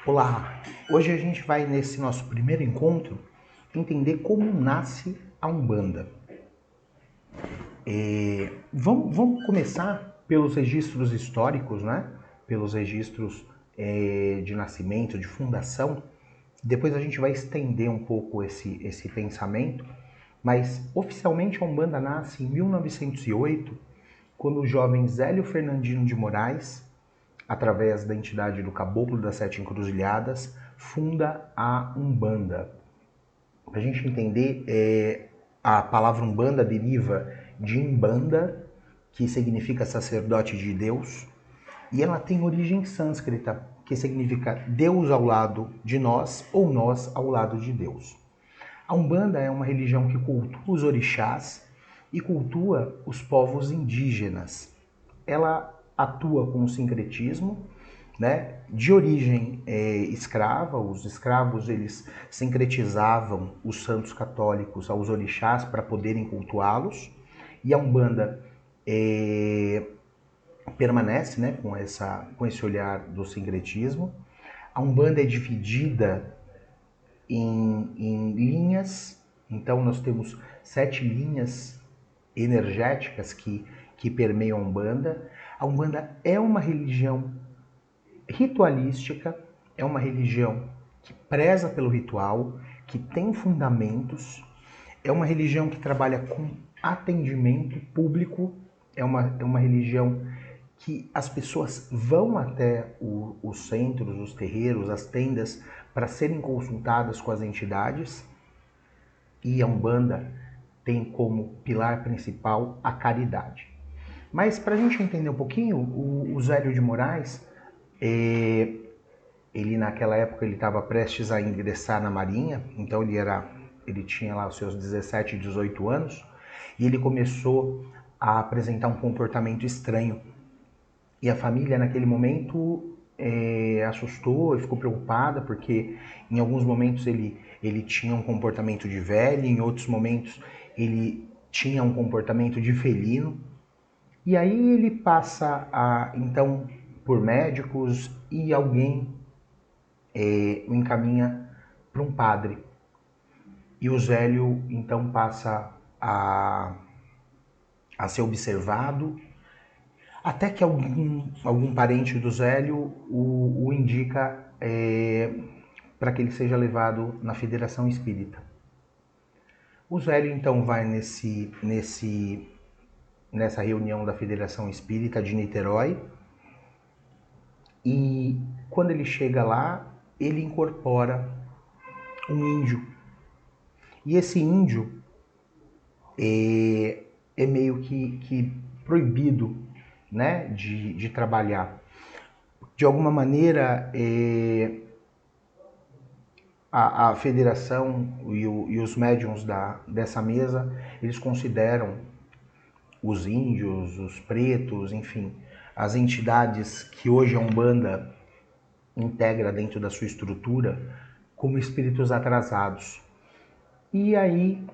Olá! Hoje a gente vai, nesse nosso primeiro encontro, entender como nasce a Umbanda. Vamos começar pelos registros históricos, né? Pelos registros de nascimento, de fundação. Depois a gente vai estender um pouco esse pensamento, mas oficialmente a Umbanda nasce em 1908, quando o jovem Zélio Fernandino de Moraes, através da entidade do Caboclo das Sete Encruzilhadas, funda a Umbanda. Para a gente entender, a palavra Umbanda deriva de Umbanda, que significa sacerdote de Deus, e ela tem origem sânscrita, que significa Deus ao lado de nós ou nós ao lado de Deus. A Umbanda é uma religião que cultua os orixás e cultua os povos indígenas. Ela atua com o sincretismo, né, de origem escrava. Os escravos eles sincretizavam os santos católicos aos orixás para poderem cultuá-los, e a Umbanda permanece, né, com esse olhar do sincretismo. A Umbanda é dividida em linhas, então nós temos 7 linhas energéticas que permeiam a Umbanda. A Umbanda é uma religião ritualística, é uma religião que preza pelo ritual, que tem fundamentos, é uma religião que trabalha com atendimento público, é uma religião que as pessoas vão até os centros, os terreiros, as tendas, para serem consultadas com as entidades, e a Umbanda tem como pilar principal a caridade. Mas para a gente entender um pouquinho, o Zélio de Moraes, ele naquela época ele estava prestes a ingressar na Marinha, então ele tinha lá os seus 17, 18 anos, e ele começou a apresentar um comportamento estranho. E a família naquele momento assustou e ficou preocupada, porque em alguns momentos ele tinha um comportamento de velho, em outros momentos ele tinha um comportamento de felino. E aí ele passa então por médicos, e alguém o encaminha para um padre. E o Zélio então passa a ser observado, até que algum parente do Zélio o indica para que ele seja levado na Federação Espírita. O Zélio então vai nessa reunião da Federação Espírita de Niterói, e quando ele chega lá, ele incorpora um índio. E esse índio é meio que proibido, né, de trabalhar. De alguma maneira, a federação e os médiuns dessa mesa, eles consideram os índios, os pretos, enfim, as entidades que hoje a Umbanda integra dentro da sua estrutura, como espíritos atrasados. E aí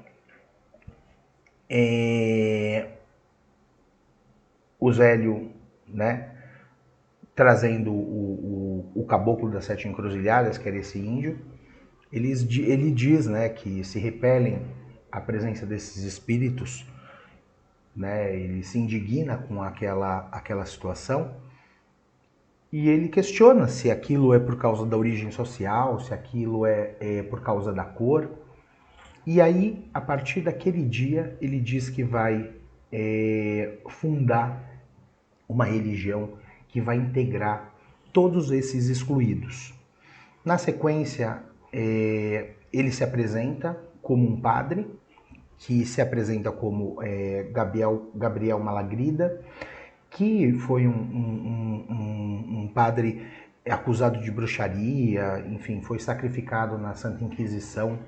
o Zélio, né, trazendo o Caboclo das Sete Encruzilhadas, que era esse índio, ele diz, né, que se repelem à presença desses espíritos, né, ele se indigna com aquela situação, e ele questiona se aquilo é por causa da origem social, se aquilo é por causa da cor. E aí, a partir daquele dia, ele diz que vai fundar uma religião que vai integrar todos esses excluídos. Na sequência, ele se apresenta como um padre, que se apresenta como Gabriel Malagrida, que foi um padre acusado de bruxaria, enfim, foi sacrificado na Santa Inquisição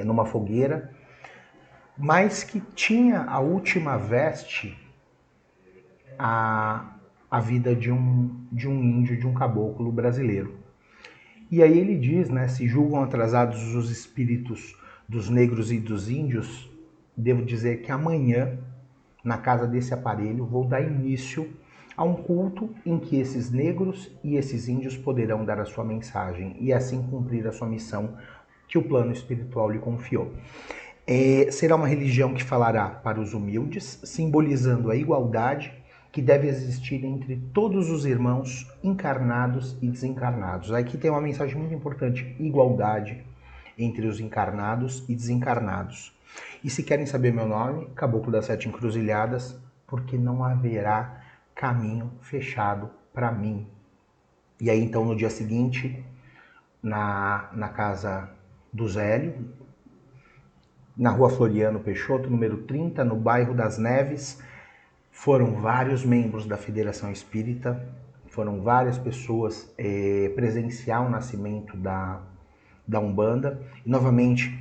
numa fogueira, mas que tinha a última veste a vida de um índio, de um caboclo brasileiro. E aí ele diz, né, se julgam atrasados os espíritos dos negros e dos índios, devo dizer que amanhã, na casa desse aparelho, vou dar início a um culto em que esses negros e esses índios poderão dar a sua mensagem e assim cumprir a sua missão que o plano espiritual lhe confiou. Será uma religião que falará para os humildes, simbolizando a igualdade que deve existir entre todos os irmãos encarnados e desencarnados. Aqui tem uma mensagem muito importante: igualdade entre os encarnados e desencarnados. E se querem saber meu nome, Caboclo das Sete Encruzilhadas, porque não haverá caminho fechado para mim. E aí então no dia seguinte, na casa do Zélio, na rua Floriano Peixoto, número 30, no bairro das Neves, foram vários membros da Federação Espírita, foram várias pessoas presenciar o nascimento da Umbanda. E novamente,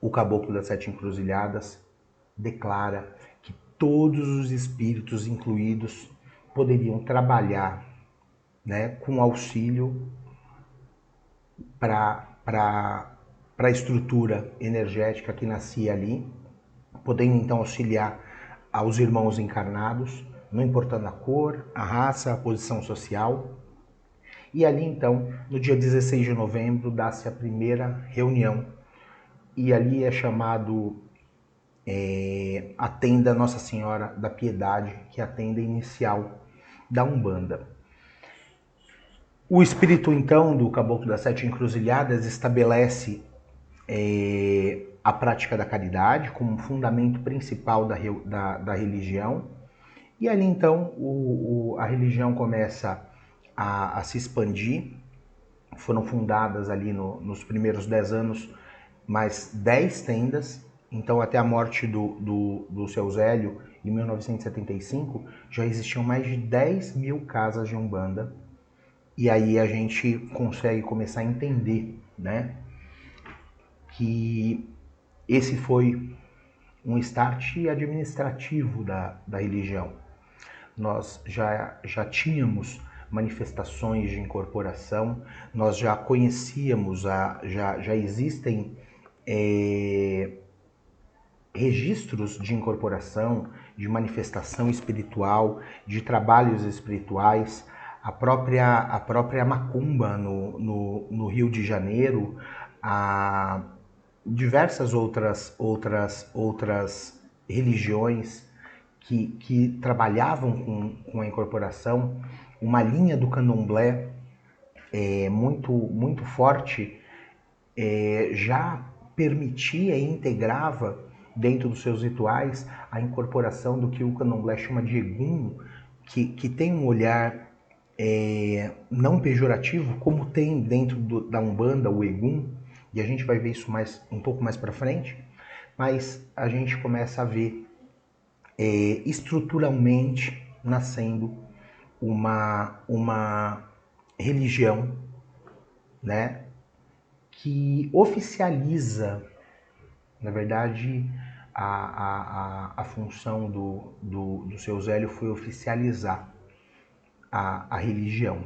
o Caboclo das Sete Encruzilhadas declara que todos os espíritos incluídos poderiam trabalhar, né, com auxílio para a estrutura energética que nascia ali, podendo então auxiliar aos irmãos encarnados, não importando a cor, a raça, a posição social. E ali então, no dia 16 de novembro, dá-se a primeira reunião, e ali é chamado a tenda Nossa Senhora da Piedade, que é a tenda inicial da Umbanda. O espírito então do Caboclo das Sete Encruzilhadas estabelece a prática da caridade como fundamento principal da religião, e ali então a religião começa a se expandir. Foram fundadas ali nos primeiros 10 anos mais 10 tendas. Então até a morte do seu Zélio em 1975 já existiam mais de 10 mil casas de Umbanda. E aí a gente consegue começar a entender, né, que esse foi um start administrativo da religião. Nós já tínhamos manifestações de incorporação, nós já conhecíamos, já existem registros de incorporação, de manifestação espiritual, de trabalhos espirituais. A própria macumba no Rio de Janeiro, diversas outras religiões que trabalhavam com a incorporação. Uma linha do candomblé muito forte já permitia e integrava dentro dos seus rituais a incorporação do que o candomblé chama de egum, que tem um olhar não pejorativo, como tem dentro da Umbanda o egum, e a gente vai ver isso um pouco mais para frente. Mas a gente começa a ver estruturalmente nascendo uma religião, né, que oficializa, na verdade, a função do seu Zélio foi oficializar a religião.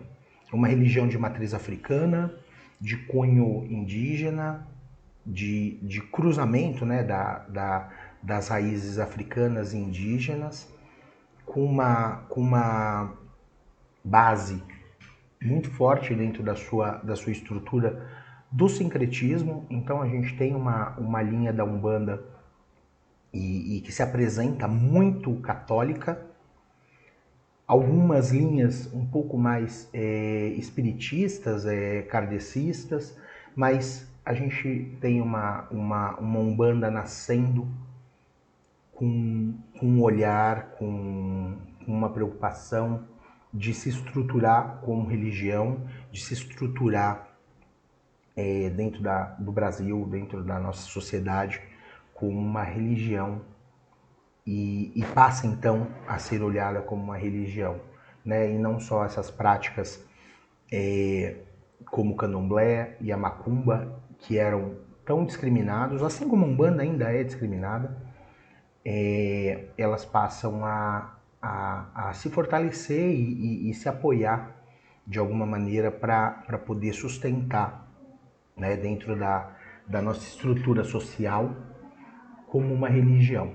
Uma religião de matriz africana, de cunho indígena, de cruzamento, né, das raízes africanas e indígenas, com uma base muito forte dentro da sua estrutura do sincretismo. Então a gente tem uma linha da Umbanda e que se apresenta muito católica, algumas linhas um pouco mais espiritistas, kardecistas, mas a gente tem uma Umbanda nascendo com um olhar, com uma preocupação de se estruturar como religião, de se estruturar dentro do Brasil, dentro da nossa sociedade, como uma religião, e passa então a ser olhada como uma religião, né? E não só essas práticas como o candomblé e a macumba, que eram tão discriminados, assim como a Umbanda ainda é discriminada, elas passam a se fortalecer e se apoiar de alguma maneira para poder sustentar, né, dentro da nossa estrutura social como uma religião.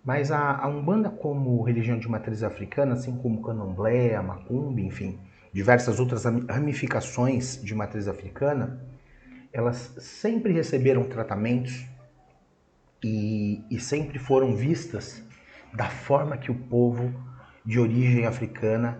Mas a Umbanda, como religião de matriz africana, assim como o Candomblé, a Macumba, enfim, diversas outras ramificações de matriz africana, elas sempre receberam tratamentos e sempre foram vistas da forma que o povo de origem africana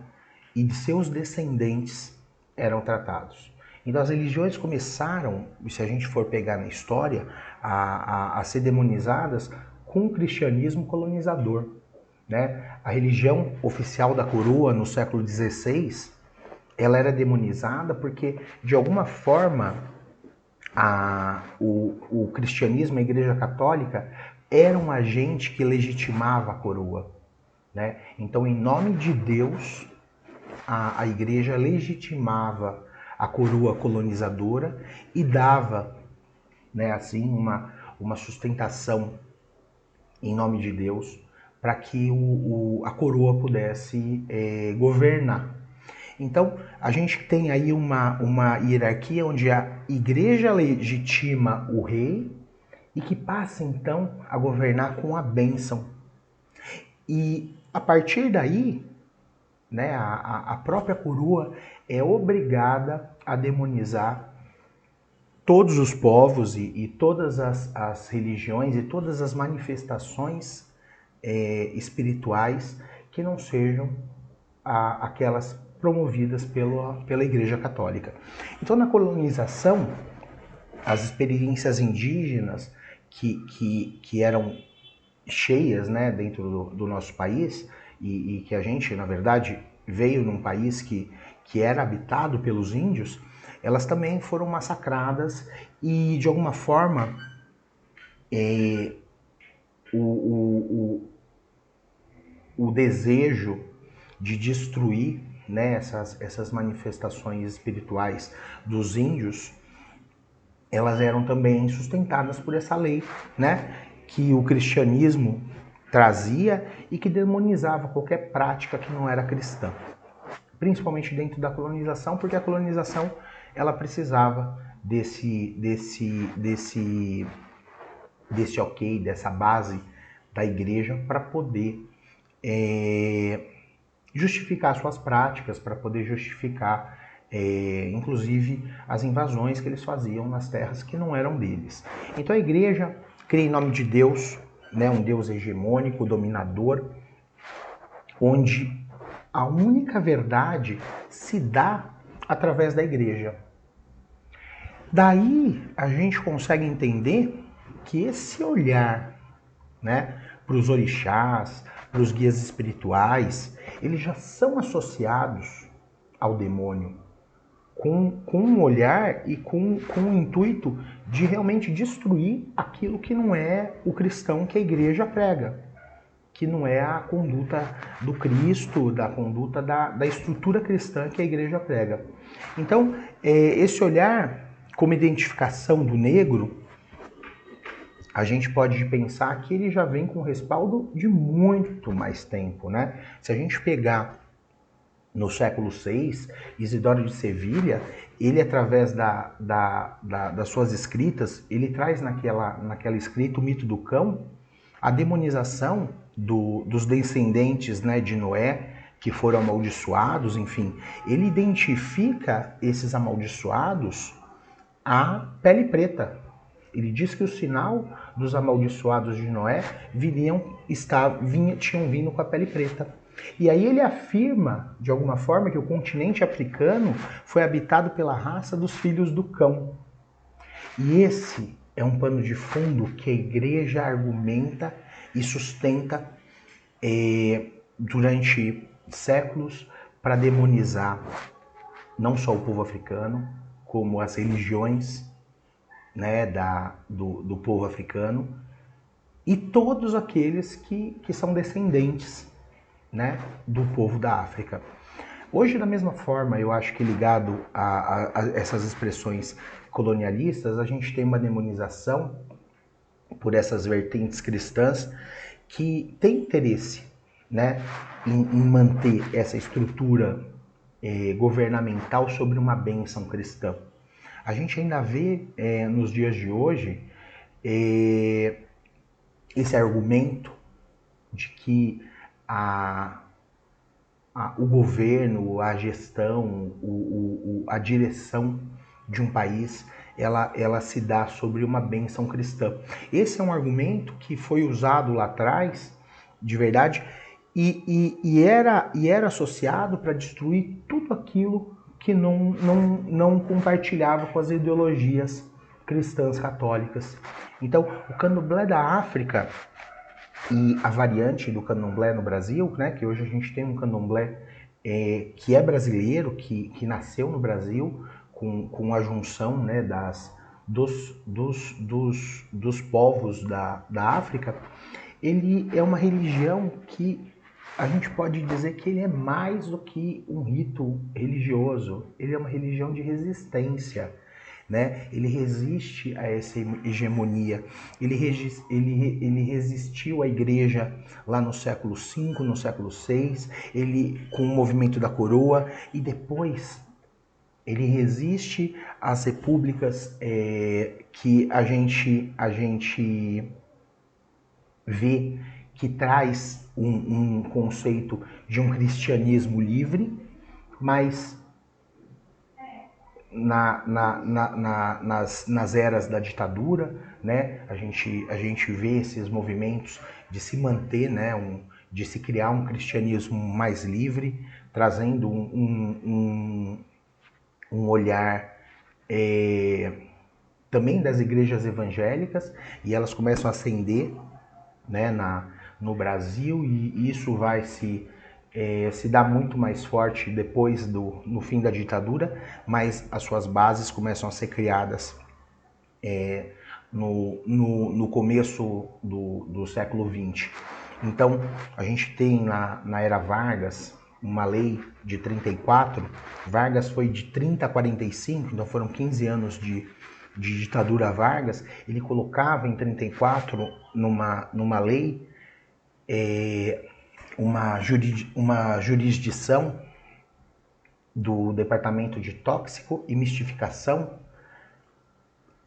e de seus descendentes eram tratados. Então as religiões começaram, se a gente for pegar na história, a ser demonizadas com o cristianismo colonizador. Né? A religião oficial da coroa no século XVI, ela era demonizada porque, de alguma forma, o cristianismo, a Igreja Católica, era um agente que legitimava a coroa. Né? Então, em nome de Deus, a Igreja legitimava a coroa colonizadora e dava, né, assim, uma sustentação em nome de Deus para que a coroa pudesse governar. Então, a gente tem aí uma hierarquia onde a igreja legitima o rei e que passa, então, a governar com a bênção. E, a partir daí, né, a própria coroa é obrigada a demonizar todos os povos e todas as religiões e todas as manifestações espirituais que não sejam aquelas promovidas pela Igreja Católica. Então, na colonização, as experiências indígenas que eram cheias, né, dentro do nosso país e que a gente, na verdade, veio num país que era habitado pelos índios, elas também foram massacradas e, de alguma forma, o desejo de destruir, né, essas manifestações espirituais dos índios, elas eram também sustentadas por essa lei, né, que o cristianismo trazia e que demonizava qualquer prática que não era cristã. Principalmente dentro da colonização, porque a colonização ela precisava desse ok, dessa base da igreja para poder justificar suas práticas, para poder justificar, inclusive, as invasões que eles faziam nas terras que não eram deles. Então a igreja cria em nome de Deus, né, um Deus hegemônico, dominador, onde a única verdade se dá através da igreja. Daí a gente consegue entender que esse olhar, né, para os orixás, para os guias espirituais, eles já são associados ao demônio, com um olhar e com o intuito de realmente destruir aquilo que não é o cristão que a igreja prega, que não é a conduta do Cristo, da conduta da estrutura cristã que a igreja prega. Então, esse olhar como identificação do negro, a gente pode pensar que ele já vem com respaldo de muito mais tempo, né? Se a gente pegar no século VI, Isidoro de Sevilha, ele através das suas escritas, ele traz naquela escrita o mito do cão, a demonização dos descendentes, né, de Noé, que foram amaldiçoados, enfim. Ele identifica esses amaldiçoados à pele preta. Ele diz que o sinal dos amaldiçoados de Noé tinham vindo com a pele preta. E aí ele afirma, de alguma forma, que o continente africano foi habitado pela raça dos filhos do cão. E esse é um pano de fundo que a igreja argumenta e sustenta durante séculos para demonizar não só o povo africano, como as religiões, né, do povo africano e todos aqueles que são descendentes, né, do povo da África. Hoje, da mesma forma, eu acho que ligado a essas expressões colonialistas, a gente tem uma demonização por essas vertentes cristãs que tem interesse, né, em manter essa estrutura governamental sobre uma bênção cristã. A gente ainda vê nos dias de hoje esse argumento, de que o governo, a gestão, a direção de um país, ela se dá sobre uma bênção cristã. Esse é um argumento que foi usado lá atrás, de verdade, e era associado para destruir tudo aquilo que não compartilhava com as ideologias cristãs católicas. Então, o candomblé da África e a variante do candomblé no Brasil, né, que hoje a gente tem um candomblé que é brasileiro, que nasceu no Brasil com a junção, né, dos povos da África. Ele é uma religião que a gente pode dizer que ele é mais do que um rito religioso, ele é uma religião de resistência. Né? Ele resiste a essa hegemonia, ele resistiu à igreja lá no século V, no século VI, ele, com o movimento da coroa, e depois ele resiste às repúblicas que a gente vê que traz um conceito de um cristianismo livre, mas nas eras da ditadura, né, a gente vê esses movimentos de se manter, né, de se criar um cristianismo mais livre, trazendo um olhar também das igrejas evangélicas, e elas começam a ascender, né, no Brasil, e isso vai se dá muito mais forte depois no fim da ditadura, mas as suas bases começam a ser criadas no começo do século XX. Então, a gente tem na era Vargas uma lei de 34, Vargas foi de 30 a 45, então foram 15 anos de ditadura Vargas. Ele colocava em 34 numa lei uma jurisdição do Departamento de Tóxico e Mistificação.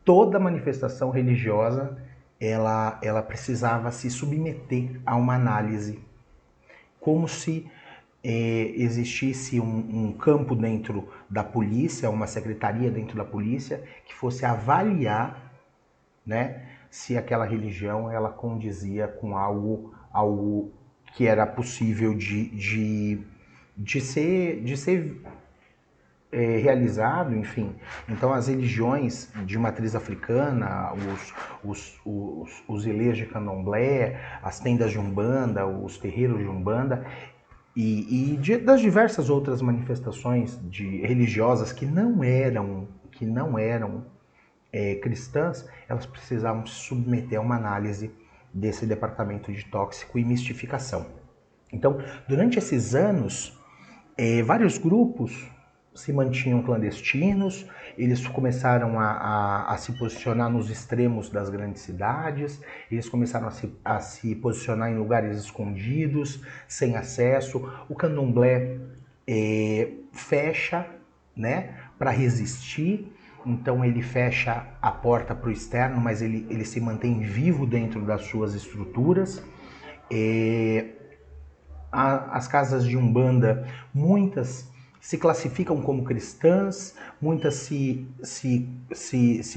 Toda manifestação religiosa ela precisava se submeter a uma análise, como se existisse um campo dentro da polícia, uma secretaria dentro da polícia, que fosse avaliar, né, se aquela religião ela condizia com algo que era possível de ser realizado, enfim. Então as religiões de matriz africana, os ilês de candomblé, as tendas de umbanda, os terreiros de umbanda, das diversas outras manifestações religiosas que não eram cristãs, elas precisavam se submeter a uma análise desse departamento de tóxico e mistificação. Então, durante esses anos, vários grupos se mantinham clandestinos, eles começaram a se posicionar nos extremos das grandes cidades, eles começaram a se posicionar em lugares escondidos, sem acesso. O candomblé fecha, né, para resistir. Então ele fecha a porta para o externo, mas ele se mantém vivo dentro das suas estruturas. As casas de umbanda, muitas se classificam como cristãs, muitas se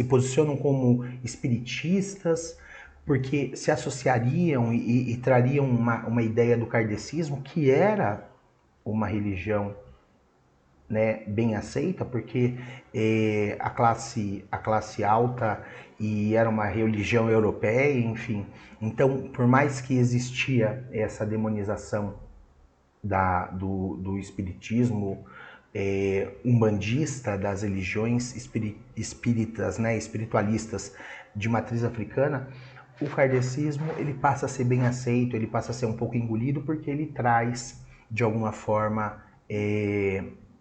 posicionam como espiritistas, porque se associariam e trariam uma ideia do kardecismo, que era uma religião, né, bem aceita, porque a classe alta e era uma religião europeia, enfim. Então, por mais que existia essa demonização do espiritismo umbandista, das religiões espíritas, né, espiritualistas de matriz africana, o kardecismo ele passa a ser bem aceito, ele passa a ser um pouco engolido, porque ele traz, de alguma forma,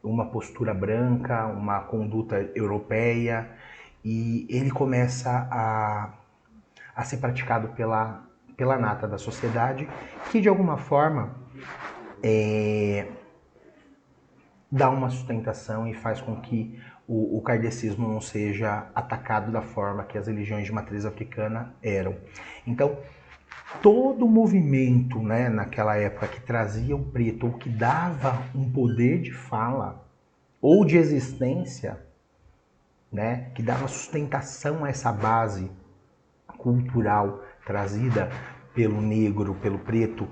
uma postura branca, uma conduta europeia, e ele começa a ser praticado pela nata da sociedade, que de alguma forma dá uma sustentação e faz com que o kardecismo não seja atacado da forma que as religiões de matriz africana eram. Então, todo o movimento, né, naquela época que trazia o preto ou que dava um poder de fala ou de existência, né, que dava sustentação a essa base cultural trazida pelo negro, pelo preto,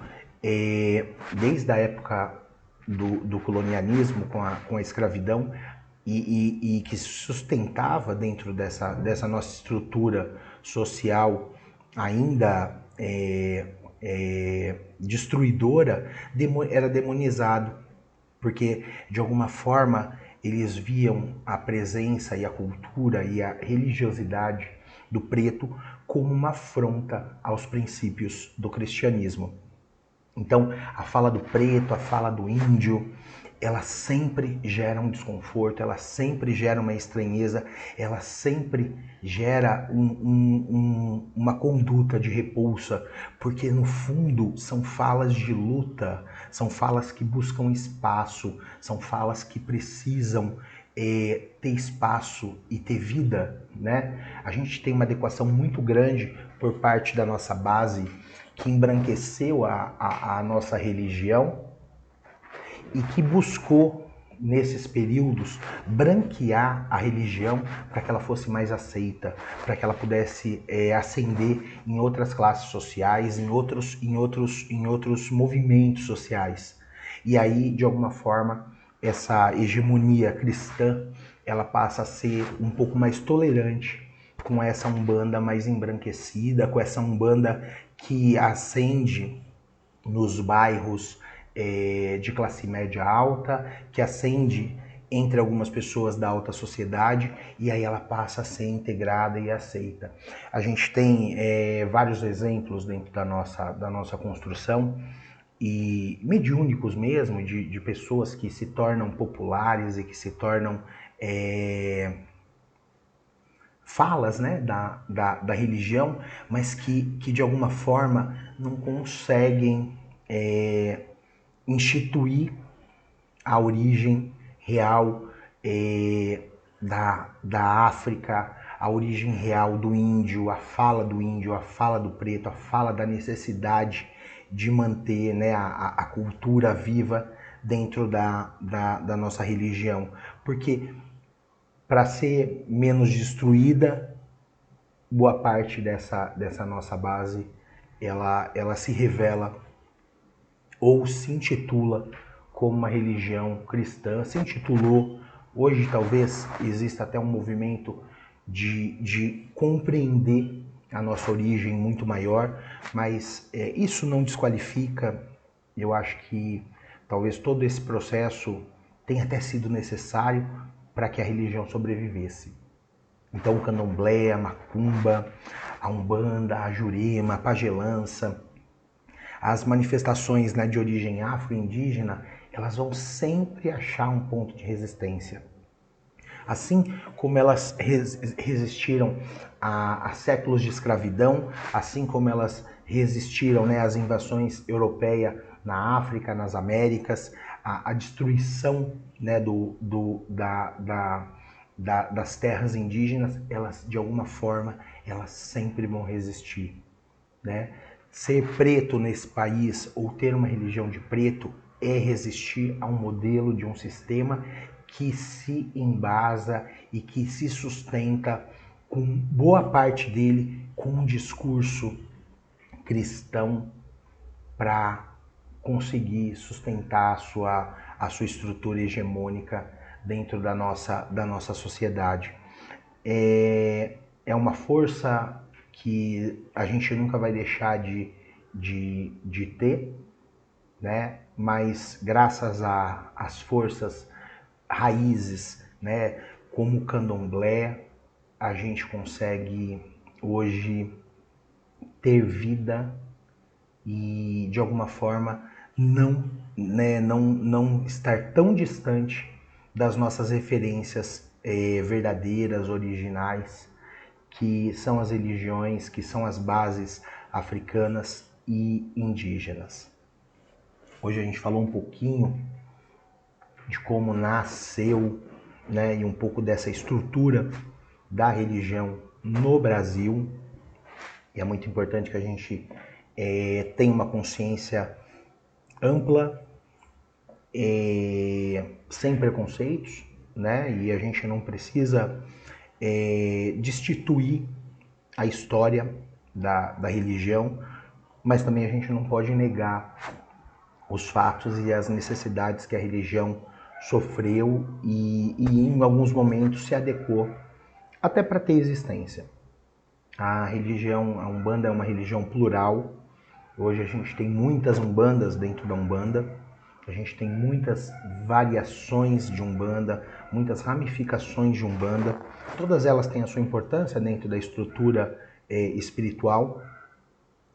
desde a época do colonialismo com a escravidão e que sustentava dentro dessa nossa estrutura social ainda destruidora, era demonizado, porque de alguma forma eles viam a presença e a cultura e a religiosidade do preto como uma afronta aos princípios do cristianismo. Então, a fala do preto, a fala do índio, ela sempre gera um desconforto, ela sempre gera uma estranheza, ela sempre gera uma conduta de repulsa, porque no fundo são falas de luta, são falas que buscam espaço, são falas que precisam ter espaço e ter vida, né? A gente tem uma adequação muito grande por parte da nossa base que embranqueceu a nossa religião e que buscou, nesses períodos, branquear a religião para que ela fosse mais aceita, para que ela pudesse ascender em outras classes sociais, em outros movimentos sociais. E aí, de alguma forma, essa hegemonia cristã, ela passa a ser um pouco mais tolerante com essa umbanda mais embranquecida, com essa umbanda que ascende nos bairros de classe média alta, que ascende entre algumas pessoas da alta sociedade e aí ela passa a ser integrada e aceita. A gente tem vários exemplos dentro da nossa construção e mediúnicos mesmo, de pessoas que se tornam populares e que se tornam falas, né, da religião, mas que de alguma forma não conseguem instituir a origem real da África, a origem real do índio, a fala do preto, a fala da necessidade de manter, né, a cultura viva dentro da nossa religião. Porque para ser menos destruída, boa parte dessa nossa base ela se revela ou se intitula como uma religião cristã, se intitulou. Hoje talvez exista até um movimento de compreender a nossa origem muito maior, mas isso não desqualifica. Eu acho que talvez todo esse processo tenha até sido necessário para que a religião sobrevivesse. Então o candomblé, a macumba, a umbanda, a jurema, a pagelança, as manifestações, né, de origem afro-indígena, elas vão sempre achar um ponto de resistência. Assim como elas resistiram a séculos de escravidão, assim como elas resistiram, né, às invasões europeias na África, nas Américas, a destruição, né, das terras indígenas, elas de alguma forma elas sempre vão resistir, né? Ser preto nesse país ou ter uma religião de preto é resistir a um modelo de um sistema que se embasa e que se sustenta com boa parte dele com um discurso cristão para conseguir sustentar a sua estrutura hegemônica dentro da nossa sociedade. É uma força que a gente nunca vai deixar de ter, né? Mas graças às forças raízes, né, como o candomblé, a gente consegue hoje ter vida e de alguma forma não estar tão distante das nossas referências verdadeiras, originais, que são as religiões, que são as bases africanas e indígenas. Hoje a gente falou um pouquinho de como nasceu, né, e um pouco dessa estrutura da religião no Brasil. E é muito importante que a gente tem uma consciência ampla, sem preconceitos, né? E a gente não precisa destituir a história da religião, mas também a gente não pode negar os fatos e as necessidades que a religião sofreu e em alguns momentos se adequou até para ter existência. A religião, a Umbanda é uma religião plural. Hoje a gente tem muitas umbandas dentro da Umbanda, a gente tem muitas variações de Umbanda, muitas ramificações de Umbanda. Todas elas têm a sua importância dentro da estrutura espiritual,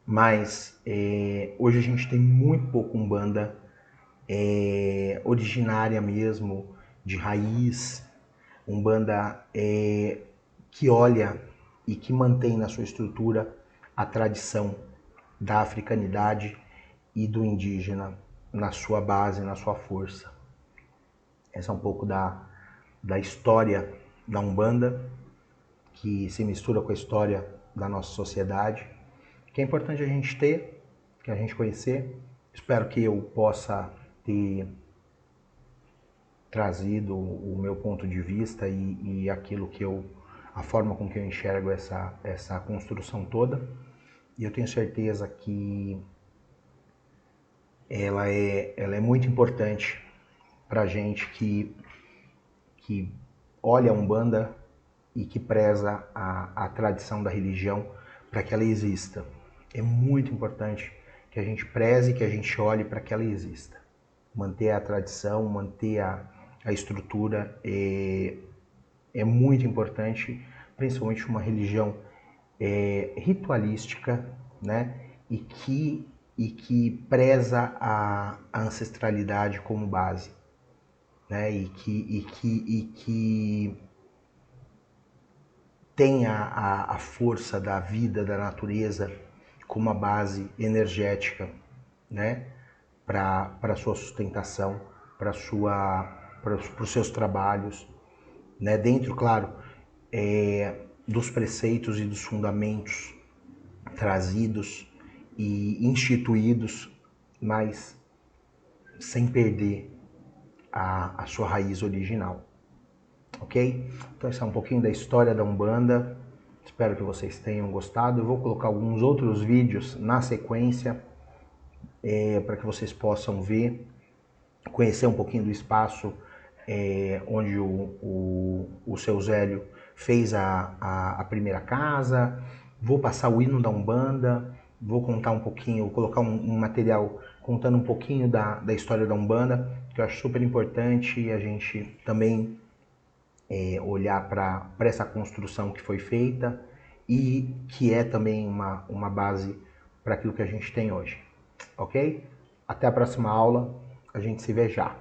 mas hoje a gente tem muito pouco Umbanda originária mesmo, de raiz, Umbanda que olha e que mantém na sua estrutura a tradição da africanidade e do indígena na sua base, na sua força. Essa é um pouco da história da Umbanda, que se mistura com a história da nossa sociedade, que é importante a gente ter, que a gente conhecer. Espero que eu possa ter trazido o meu ponto de vista e aquilo que a forma com que eu enxergo essa construção toda. E eu tenho certeza que ela é muito importante para a gente que olha a Umbanda e que preza a tradição da religião para que ela exista. É muito importante que a gente preze, que a gente olhe para que ela exista. Manter a tradição, manter a estrutura é muito importante, principalmente uma religião ritualística, né? E que preza a ancestralidade como base, né? E que tem a força da vida, da natureza como a base energética, né? Para a sua sustentação, para os seus trabalhos, né? Dentro, claro, dos preceitos e dos fundamentos trazidos e instituídos, mas sem perder a sua raiz original. Ok? Então esse é um pouquinho da história da Umbanda. Espero que vocês tenham gostado. Eu vou colocar alguns outros vídeos na sequência para que vocês possam ver, conhecer um pouquinho do espaço onde o seu Zélio fez a primeira casa. Vou passar o hino da Umbanda, vou contar um pouquinho, vou colocar um material contando um pouquinho da história da Umbanda, que eu acho super importante a gente também olhar para essa construção que foi feita e que é também uma base para aquilo que a gente tem hoje. Ok? Até a próxima aula, a gente se vê já.